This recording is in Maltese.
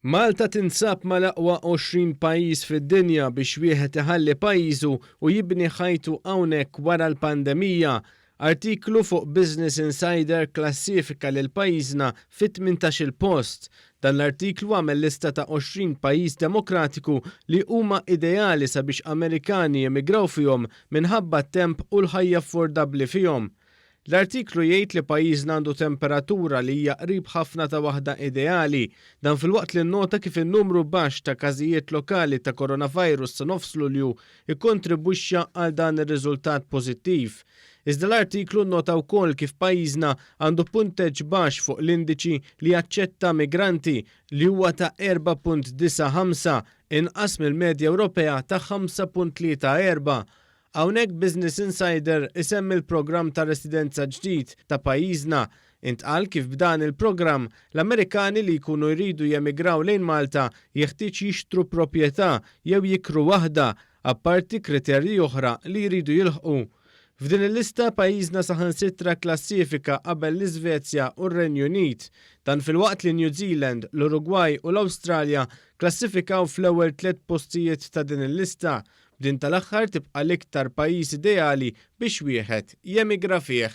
Malta tinsab mal-aqwa 20 pajjiż fid-dinja biex wieħed iħalli pajjiżu u jibni ħajtu hawnhekk wara l-pandemija. Artiklu fuq Business Insider klassifika lil pajjiżna fit-18-il post. Dan l-artiklu għamel lista ta' 20 pajjiż demokratiku li huma ideali sabiex Amerikani jemigraw fihom minħabba t-temp u l-ħajja affordabbli fihom. L-artiklu jgħid li pajjiżna għandu temperatura li hija qrib ħafna ta' waħda ideali, dan filwaqt li nnota kif in-numru baxx ta' każijiet lokali ta' coronavirus sa nofs Lulju ikkontribwixxa għal dan ir-riżultat pożittiv. Iżda l-artiklu nnota wkoll kif pajjiżna għandu punteġġ baxx fuq l-indiċi li jaċċetta migranti li huwa ta' 4.95 inqas mill-medja Ewropea ta' 5.34. Hawnhekk Business Insider isemmi l-programm ta' residenza ġdid ta' pajjiżna. Intqal kif b'dan il-programm l-Amerikani li jkunu jridu jemigraw lejn Malta jeħtieġ jixtru proprjetà jew jikru waħda, apparti kriterji oħra li jridu jilħqu. F'din il-lista pajjiżna saħansitra klassifika qabel l-Iżvezja u r-Renju Unit. Dan filwaqt li New Zealand, l-Urugwaj u l-Awstralja klassifikaw fl-ewwel 3 postijiet ta' din il-lista. Din tal-aħħar tibqa' l-iktar pajjiż ideali biex wieħed jemigra fih.